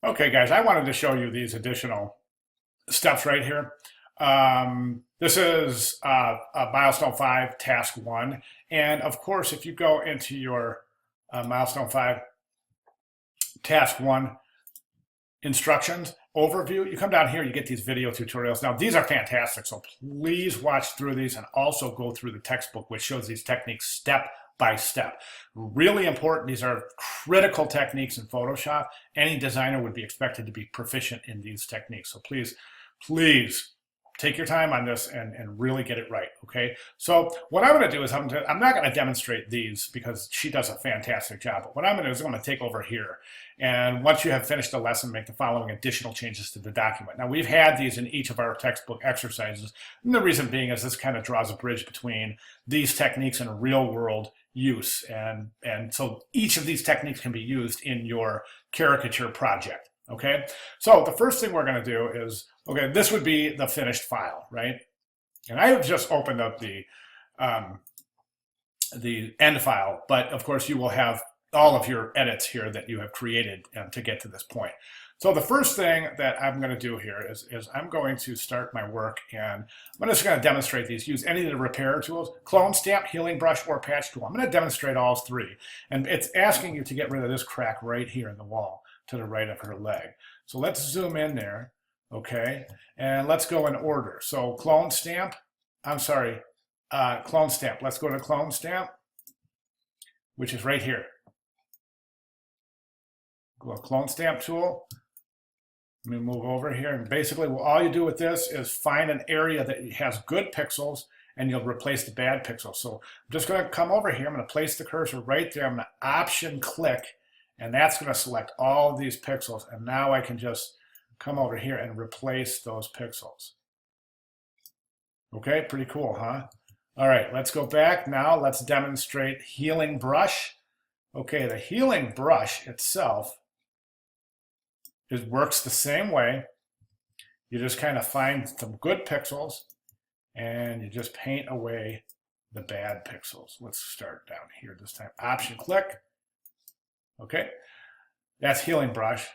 Okay, guys, I wanted to show you these additional steps right here. This is Milestone 5, Task 1. And of course, if you go into your Milestone 5, Task 1 instructions overview, you come down here, you get these video tutorials. Now, these are fantastic, so please watch through these and also go through the textbook, which shows these techniques step by step. Really important. These are critical techniques in Photoshop. Any designer would be expected to be proficient in these techniques. So please take your time on this and really get it right, okay? So what I'm going to do is I'm not going to demonstrate these because she does a fantastic job. But what I'm going to do is I'm going to take over here. And once you have finished the lesson, make the following additional changes to the document. Now, we've had these in each of our textbook exercises. And the reason being is this kind of draws a bridge between these techniques and real world use. And so each of these techniques can be used in your caricature project. Okay, so the first thing we're going to do is, okay, this would be the finished file, right? And I have just opened up the end file, but of course you will have all of your edits here that you have created to get to this point. So the first thing that I'm going to do here is I'm going to start my work, and I'm just going to demonstrate these. Use any of the repair tools, clone, stamp, healing brush, or patch tool. I'm going to demonstrate all three. And it's asking you to get rid of this crack right here in the wall to the right of her leg. So let's zoom in there, okay? And let's go in order. So clone stamp, clone stamp. Let's go to clone stamp, which is right here. Go to clone stamp tool. Let me move over here. And basically, all you do with this is find an area that has good pixels and you'll replace the bad pixels. So I'm just going to come over here. I'm going to place the cursor right there. I'm going to option click, and that's going to select all of these pixels. And now I can just come over here and replace those pixels. Okay, pretty cool, huh? All right, let's go back. Now let's demonstrate healing brush. Okay, the healing brush itself works the same way. You just kind of find some good pixels and you just paint away the bad pixels. Let's start down here this time. Option click. Okay, that's healing brush.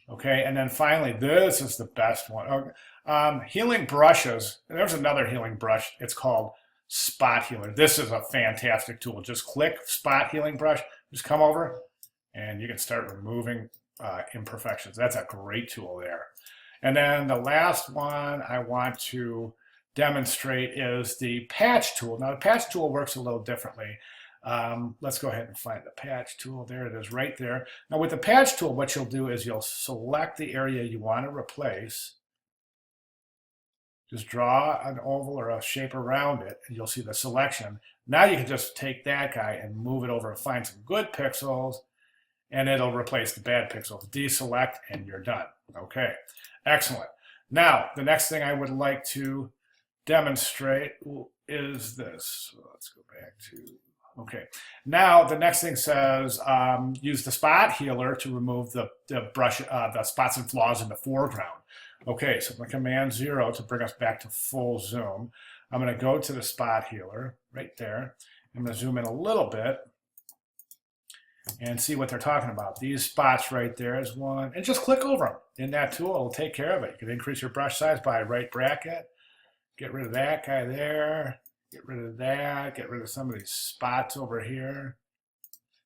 Okay, and then finally, this is the best one. Healing brushes, there's another healing brush. It's called Spot Healer. This is a fantastic tool. Just click Spot Healing Brush. Just come over and you can start removing imperfections. That's a great tool there. And then the last one I want to demonstrate is the patch tool. Now the patch tool works a little differently. Let's go ahead and find the patch tool. There it is right there. Now with the patch tool, what you'll do is you'll select the area you want to replace. Just draw an oval or a shape around it and you'll see the selection. Now you can just take that guy and move it over and find some good pixels, and it'll replace the bad pixels. Deselect and you're done. Okay, excellent. Now, the next thing I would like to demonstrate is this. So let's go back to, okay. Now, the next thing says use the spot healer to remove the brush, the spots and flaws in the foreground. Okay, so I'm going to command 0 to bring us back to full zoom. I'm going to go to the spot healer right there. I'm going to zoom in a little bit and see what they're talking about. These spots right there is one, and just click over them in that tool. It'll take care of it. You can increase your brush size by right bracket, get rid of that guy there, get rid of that, get rid of some of these spots over here.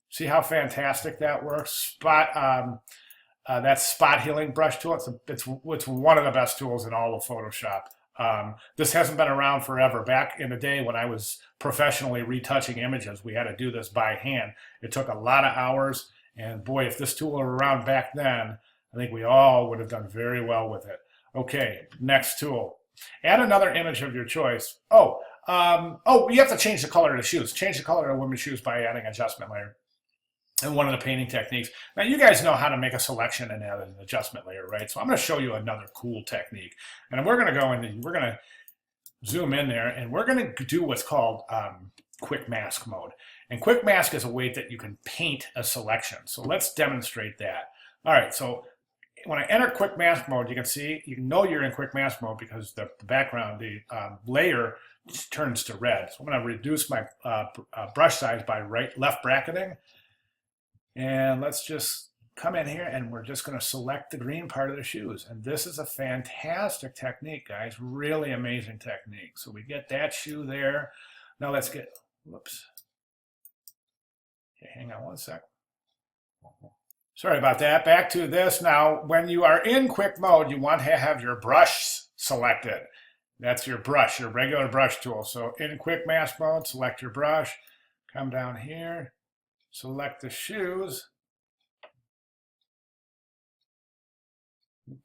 See how fantastic that works? That spot healing brush tool, it's one of the best tools in all of Photoshop. This hasn't been around forever. Back in the day when I was professionally retouching images, we had to do this by hand. It took a lot of hours, and boy, if this tool were around back then, I think we all would have done very well with it. Okay, next tool. Add another image of your choice. You have to change the color of the shoes. Change the color of a women's shoes by adding adjustment layer. And one of the painting techniques. Now you guys know how to make a selection and add an adjustment layer, right? So I'm going to show you another cool technique. And we're going to go in and we're going to zoom in there and we're going to do what's called quick mask mode. And quick mask is a way that you can paint a selection. So let's demonstrate that. All right, so when I enter quick mask mode, you can see, you know you're in quick mask mode because the background, the layer turns to red. So I'm going to reduce my brush size by left bracketing. And let's just come in here and we're just going to select the green part of the shoes. And this is a fantastic technique, guys. Really amazing technique. So we get that shoe there. Now let's get, whoops. Okay, hang on one sec. Sorry about that. Back to this. Now, when you are in quick mode, you want to have your brush selected. That's your brush, your regular brush tool. So in quick mask mode, select your brush. Come down here, select the shoes.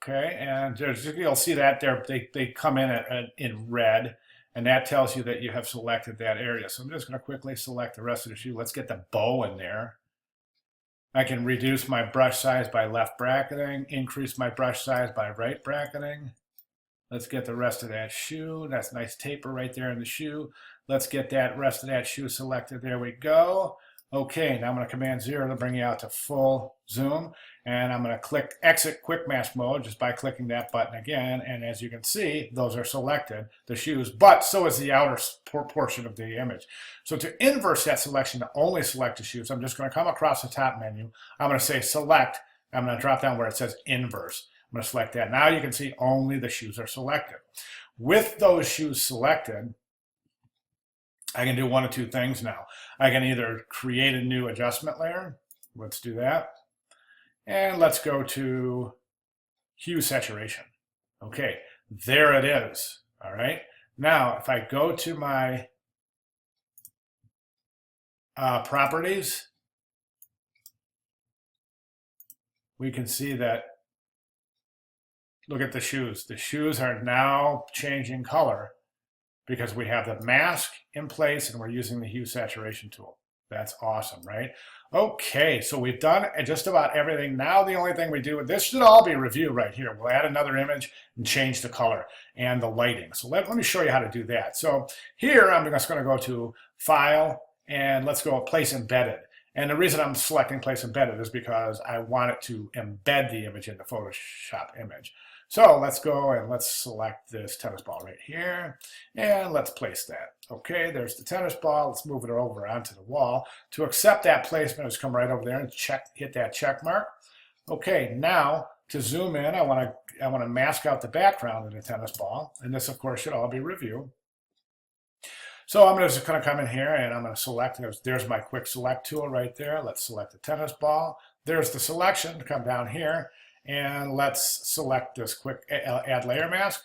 Okay, and you'll see that they come in red, and that tells you that you have selected that area. So I'm just going to quickly select the rest of the shoe. Let's get the bow in there. I can reduce my brush size by left bracketing, increase my brush size by right bracketing. Let's get the rest of that shoe. That's a nice taper right there in the shoe. Let's get that rest of that shoe selected. There we go. Okay, now I'm going to Command 0 to bring you out to full zoom. And I'm going to click Exit Quick Mask Mode just by clicking that button again. And as you can see, those are selected, the shoes, but so is the outer portion of the image. So to inverse that selection to only select the shoes, I'm just going to come across the top menu. I'm going to say Select. I'm going to drop down where it says Inverse. I'm going to select that. Now you can see only the shoes are selected. With those shoes selected, I can do one of two things now. I can either create a new adjustment layer. Let's do that. And let's go to hue saturation. Okay, there it is. All right. Now, if I go to my properties, we can see that, look at the shoes. The shoes are now changing color because we have the mask in place and we're using the hue saturation tool. That's awesome, right? Okay, so we've done just about everything. Now the only thing we do, this should all be reviewed right here. We'll add another image and change the color and the lighting. So let me show you how to do that. So here I'm just going to go to File and let's go Place Embedded. And the reason I'm selecting Place Embedded is because I want it to embed the image in the Photoshop image. So let's go and let's select this tennis ball right here and let's place that. Okay, there's the tennis ball. Let's move it over onto the wall. To accept that placement, just come right over there and hit that check mark. Okay, now to zoom in, I want to mask out the background of the tennis ball, and this of course should all be reviewed. So I'm just going to come in here and I'm going to select, there's my quick select tool right there. Let's select the tennis ball. There's the selection, come down here. And let's select this quick add layer mask.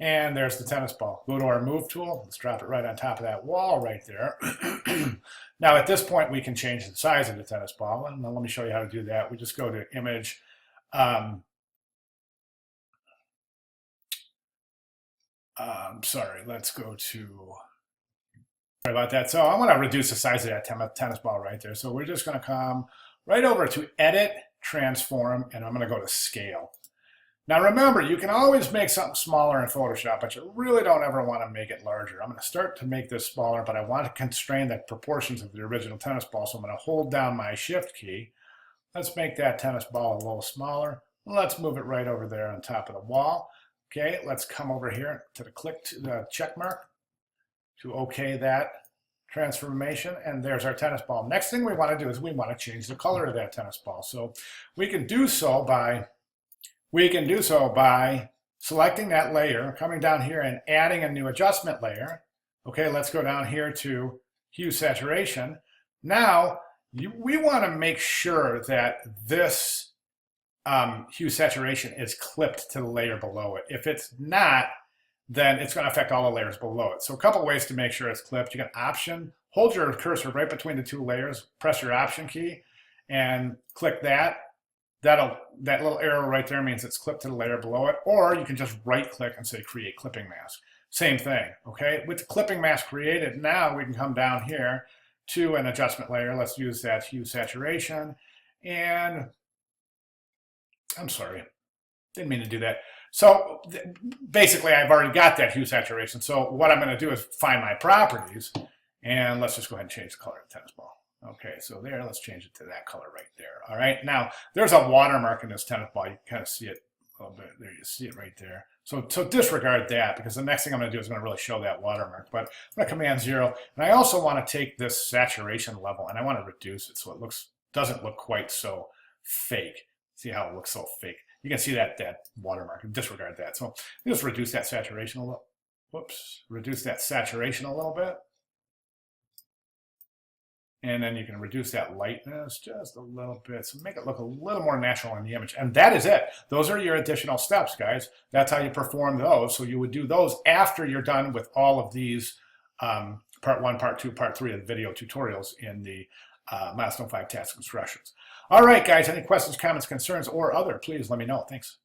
And there's the tennis ball. Go to our move tool. Let's drop it right on top of that wall right there. Now at this point, we can change the size of the tennis ball. And let me show you how to do that. We just go to image. Sorry, let's go to, sorry about that. So I want to reduce the size of that tennis ball right there. So we're just going to come right over to Edit, Transform, and I'm going to go to Scale. Now remember, you can always make something smaller in Photoshop, but you really don't ever want to make it larger. I'm going to start to make this smaller, but I want to constrain the proportions of the original tennis ball, so I'm going to hold down my Shift key. Let's make that tennis ball a little smaller. Let's move it right over there on top of the wall. Okay, let's come over here to the check mark to OK that transformation, and there's our tennis ball. Next thing we want to do is we want to change the color of that tennis ball. So we can do so by selecting that layer, coming down here and adding a new adjustment layer. Okay, let's go down here to hue saturation. Now we want to make sure that this hue saturation is clipped to the layer below it. If it's not, then it's going to affect all the layers below it. So a couple ways to make sure it's clipped. You can Option, hold your cursor right between the two layers, press your Option key, and click that. That little arrow right there means it's clipped to the layer below it. Or you can just right-click and say Create Clipping Mask. Same thing, okay? With the clipping mask created, now we can come down here to an adjustment layer. Let's use that hue saturation. And I'm sorry, didn't mean to do that. So basically, I've already got that hue saturation. So what I'm going to do is find my properties, and let's just go ahead and change the color of the tennis ball. Okay, so there, let's change it to that color right there. All right, now there's a watermark in this tennis ball. You can kind of see it a little bit. There, you see it right there. So disregard that, because the next thing I'm going to do is I'm going to really show that watermark. But I'm going to Command 0, and I also want to take this saturation level and I want to reduce it so it doesn't look quite so fake. See how it looks so fake. You can see that watermark. Disregard that. So just reduce that saturation a little. Whoops. Reduce that saturation a little bit. And then you can reduce that lightness just a little bit. So make it look a little more natural in the image. And that is it. Those are your additional steps, guys. That's how you perform those. So you would do those after you're done with all of these part 1, part 2, part 3 of the video tutorials in the Milestone 5 task instructions. All right, guys, any questions, comments, concerns, or other, please let me know. Thanks.